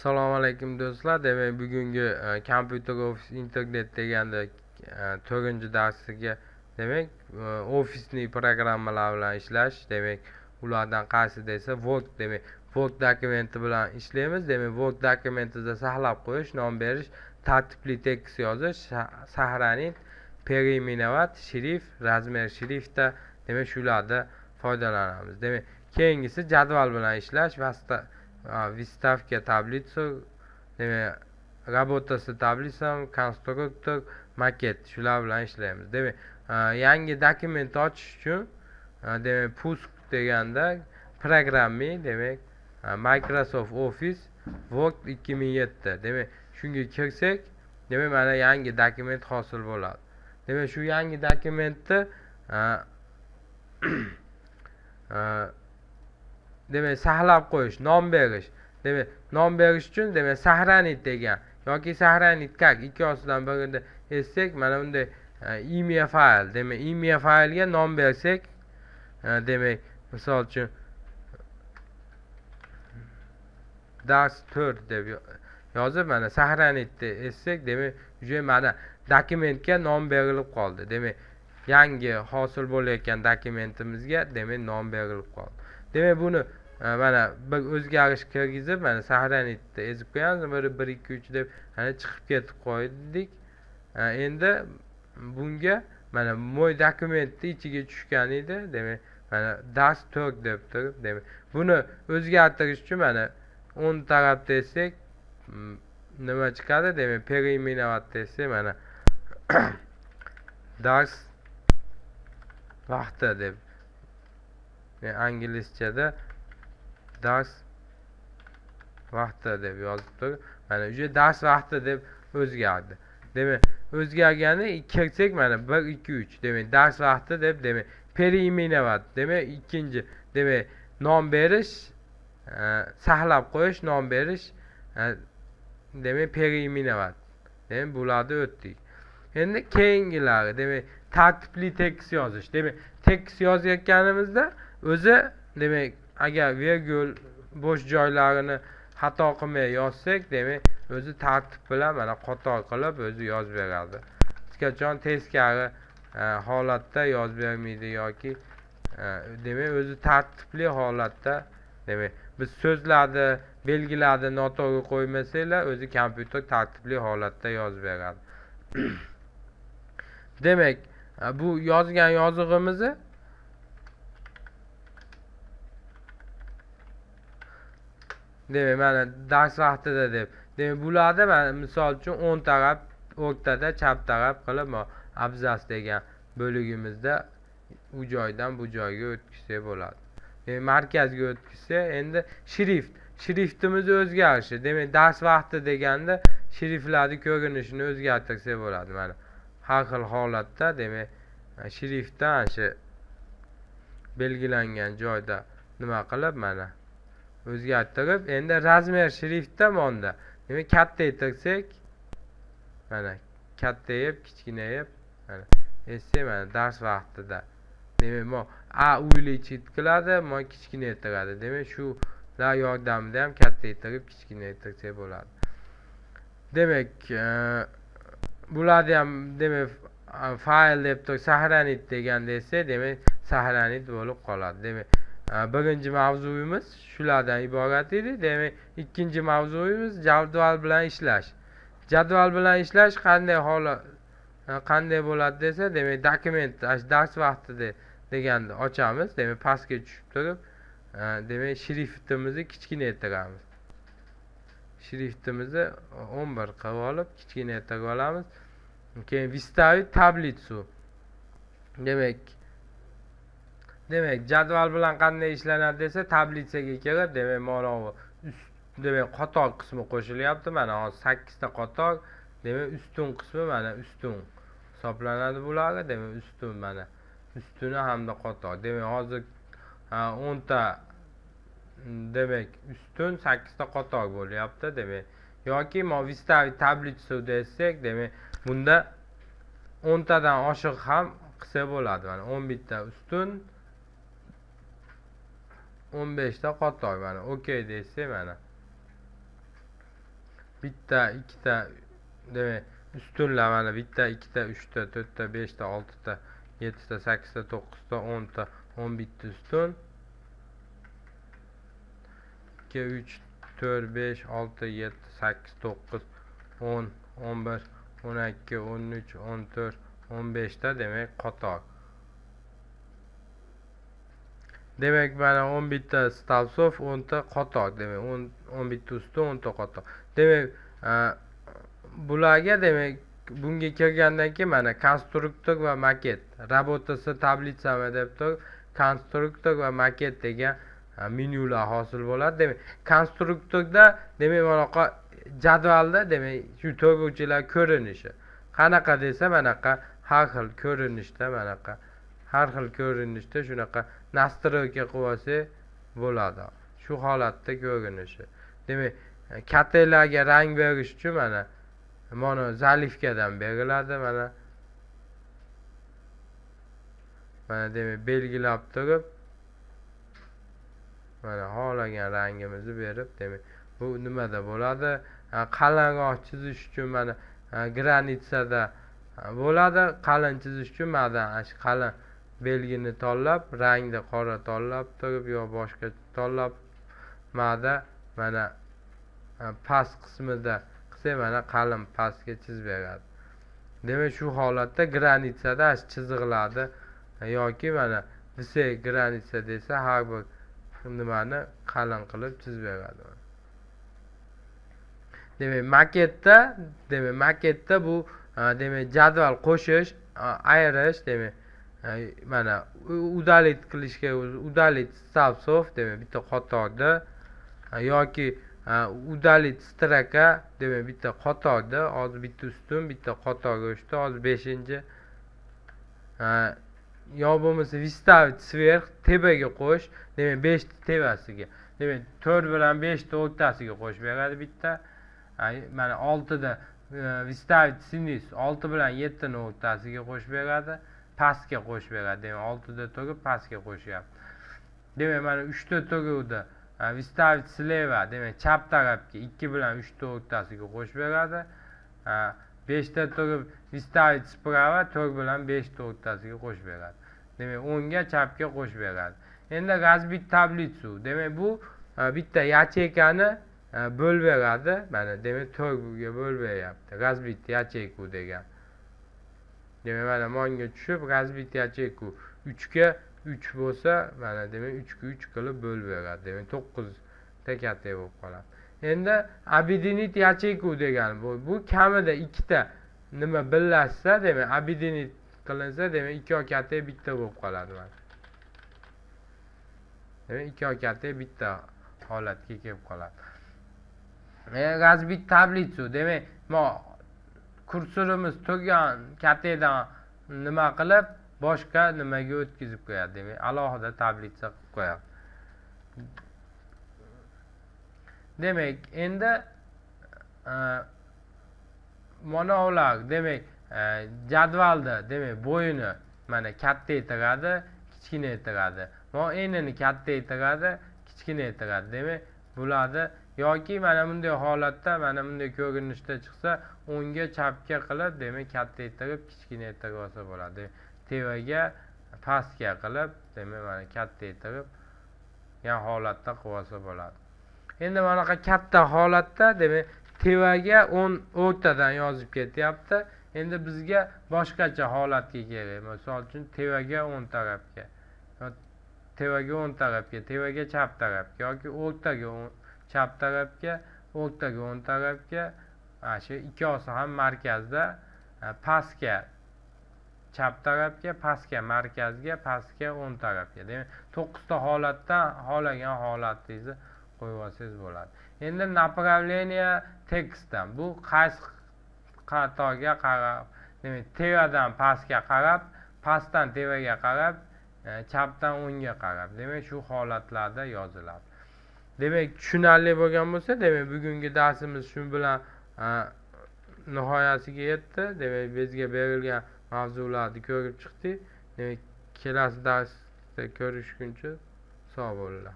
Assalomu alaykum do'stlar. Demak, bugungi kompyuter ofis internet deganda 4-darsiga demak, ofisning programmalar bilan ishlash, demak, ulardan qaysi desa Word, demak, Word dokumenti bilan ishlaymiz. Demak, Word dokumentida saqlab qo'yish, nom berish, tartibli tekst yozish, saqlanib, переименовать, shrift, razmer shriftda, demak, shularda foydalanamiz. Demak, keyingisi jadval bilan ishlash va Выставка tablitsu, demak, работа с tablitsam, konstruktor, maket shular bilan ishlaymiz. Demak, yangi dokument ochish uchun demak, pusk deganda programmi, demak, Microsoft Office Word 2007. Demak, shunga kirsak, demak, mana yangi dokument hosil bo'ladi. Demak, shu yangi dokumentni demak, saqlab qo'yish, nom berish. Demak, nom berish uchun demak, saqlanit degan yoki saqlanit как ikkosidan birida etsak, mana bunday imya fayl, demak, imya faylga nom bersak, demak, misol uchun dars 4 deb yozib, mana saqlanitni etsak, demak, уже mana dokumentga nom berilib qoldi. Demak, yangi hosil bo'layotgan dokumentimizga demak, nom berilib qoldi. Demak, buni mana bir o'zgarish kirgizib, mana saqlanitni ezib qo'yamiz. 1 2 3 deb mana chiqib ketib qo'ydik. Endi bunga mana mo'y dokumentni ichiga tushgan edi. Demak, mana dars 4 deb turib, demak, buni o'zgartirish uchun mana 10 taraf desak, nima chiqadi? Demak, переименовать desak, mana dars vaqti deb, inglizchada dars vaqti deb yozib turib, mana уже dars vaqti deb o'zgardi. Demak, o'zgargani kirsak, mana 1 2 3, demak, dars vaqti deb, demak, переименовать, demak, ikkinchi, demak, nom berish, saqlab qo'yish, nom berish, demak, переименовать. Demak, bularni o'tdik. Endi keyingilari, demak, tartibli tekst yozish. Demak, tekst yozayotganimizda o'zi, demak, agar virgul bo'sh joylarini xato qilmay yozsak, demak, o'zi tartib bilan mana qator qilib o'zi yozib beradi. Hech qachon teskari holatda yozib bermaydi yoki demak, o'zi tartibli holatda, demak, biz so'zlarni, belgilarni noto'g'ri qo'ymasanglar, o'zi kompyuter tartibli holatda yozib beradi. Demak, bu yozgan yozig'imizni demak, mana dars vaqtida deb. Demak, bularda mana misol uchun 10 taraf o'rtada chap taraf qilib abzas degan bo'ligimizda u joydan bu joyga o'tkazsak bo'ladi. Demak, markazga o'tkazsa, endi shriftimiz o'zgarishi. Demak, dars vaqti deganda shriftlarning ko'rinishini o'zgartirsak bo'ladi. Mana har xil holatda, demak, shriftdan shu belgilangan joyda nima qilib, mana o'zgartirib, endi razmer shriftda monda. Demak, kattaytirsak, mana kattayib, kichkinayib, mana esse, mana dars vaqtida. Demak, a uylichit qiladi, kichkinaytiradi. Demak, shular yordamida ham kattaytirib, kichkinaytirsak bo'ladi. Demak, bularni ham, demak, fayl deb turib saqlanit degan desa, demak, saqlanit bo'lib qoladi. Demak, birinchi mavzuyimiz shulardan iborat edi. Demak, ikkinchi mavzuyimiz jadval bilan ishlash. Jadval bilan ishlash qanday bo'ladi desa, demak, dokument dars vaqtida deganda ochamiz. Demak, pastga tushib turib, demak, shriftimizni kichkinaytiramiz. Shriftimizni 11 qilib olib, kichkinaytirib olamiz. Keyin выставить tablitsu. Demak, jadval bilan qanday ishlanadi desa, tablitsaga kirib, demak, mana bu demak, qator qismi qo'shilyapti. Mana hozir 8 ta qator, demak, ustun qismi mana ustun hisoblanadi bularga. Demak, ustun mana ustuni hamda qator. Demak, hozir 10 ta, demak, ustun, 8 ta qator bo'lyapti. Demak, yoki выставить tablitsu desak, demak, bunda 10 tadan oshiq ham qilsa bo'ladi. Mana 11 ta ustun, 15 ta qator. Mana OK desa, mana bitta, ikkita demak ustunlar mana bitta, ikkita, uchta, to'rtta, beshta, oltita, yettita, sakkizta, to'qqizta, o'nta, 11ta ustun. 2, 3, 4, 5, 6, 7, 8, 9, 10, 11, 12, 13, 14, 15ta demek qator. Demek mana 11ta stalsov, 10ta qator demek 11ta ustun, 10ta qator. Demek bularga demek bunga kirgandan keyin mana konstruktor va maket rabotasi tablitsami deb turib konstruktor va maket degan menyular hosil bo'ladi. Demak, konstruktorda demak bunaqa jadvalda demak shu to'g'richilar ko'rinishi qanaqa desa manaqa har xil ko'rinishda manaqa har xil ko'rinishda shunaqa nastroyka qilib olsa bo'ladi. Shu holatda ko'rinishi. Demak, kattalarga rang berish uchun mana zalifkadan beriladi mana demak belgilab turib mana xohlagan rangimizni berib demak bu nimada bo'ladi? Qalinroq chizish uchun mana granitsada bo'ladi. Qalin chizish uchun mana shu qalin belgini tanlab, rangni qora tanlab turib yo boshqa tanlab mana past qismida qilsa mana qalin pastga chizib beradi. Demak shu holatda granitsada chiziqlarni yoki mana desa granitsa desa har bir nimani qalin qilib chizib beradi. Demak maketda bu demak jadval qo'shish, ayirish demak mana udalit qilishga udalit stalsov demak bitta qatorda yoki udalit stroka demak bitta qatorda hozir bitta ustun bitta qator o'shda hozir 5-chi yo bo'lmasa выставить sверх tepaga qo'sh demak 5 ta tepasiga demak 4 bilan 5 ta o'rtasiga qo'shib beradi bitta mana 6 da выставить снизу 6 bilan 7 ni o'rtasiga qo'shib beradi pastga qo'shib beradi demak 6 da turib pastga qo'shyapti. Demak mana 3 ta turuvda выставить слева demak chap tarafga 2 bilan 3 ta o'rtasiga qo'shib beradi. 5 ta turib выставить справа 4 bilan 5 ta o'rtasiga qo'shib beradi. Demak o'ngga chapga qo'shib beradi. Endi разбить tablitsu demak bu bitta yachekani bo'lib beradi. Mana demak 4 ga bo'lib beryapti. Разбить yacheyku degan. Demak mana monga tushib разбить yacheyku 3 ga 3 bo'lsa mana demak 3 ga 3 qilib bo'lib beradi. Demak 9 ta katta bo'lib qoladi. Endi объединить yacheyku degan bu kamida ikkita nima birlashsa demak объединить qilinsa demak 2 katta bitta bo'lib qoladi mana. Demak 2 katta bitta holatga kelib qoladi. Разбить tablitsu demak kursorimiz turgan kattadan nima qilib boshqa nimaga o'tkazib qo'yadi. Demak alohida tablitsa qilib qo'yadi. Demak endi mana ular demak jadvalda demak bo'yini mana kattaytiradi, kichkinaytiradi. Mana enini kattaytiradi, kichkinaytiradi. Demak bularni yoki mana bunday holatda mana bunday ko'rinishda chiqsa o'ngga chapga qilib demak kattaytirib kichkinaytirib olsa bo'ladi. Tevaga pastga qilib demak mana kattaytirib yan holatda qilib olsa bo'ladi. Endi bunaqa katta holatda demak tevaga 10 o'rtadan yozib ketyapti. Endi bizga boshqacha holatga kerak. Misol uchun tevaga 10 tarafga. Tevaga 10 tarafga, tevaga chap tarafga yoki o'rtaga chap tarafga, o'rtaga 10 tarafga, shu ikkosi ham markazda pastga chap tarafga, pastga markazga, pastga 10 tarafga. Demak 9 ta holatdan xohlagan holatingizni qo'yib olsangiz bo'ladi. Endi направление tekstdan bu qaysi qatorga qarab, demak tevadan pastga qarab, pastdan tevaga qarab, chapdan o'ngga qarab. Demak shu holatlarda yoziladi. Demak tushunarli bo'lgan bo'lsa, demak bugungi darsimiz shu bilan nihoyasiga yetdi. Demak bizga berilgan mavzularni ko'rib chiqdik. Demak kelasi darsda ko'rishguncha sog' bo'linglar.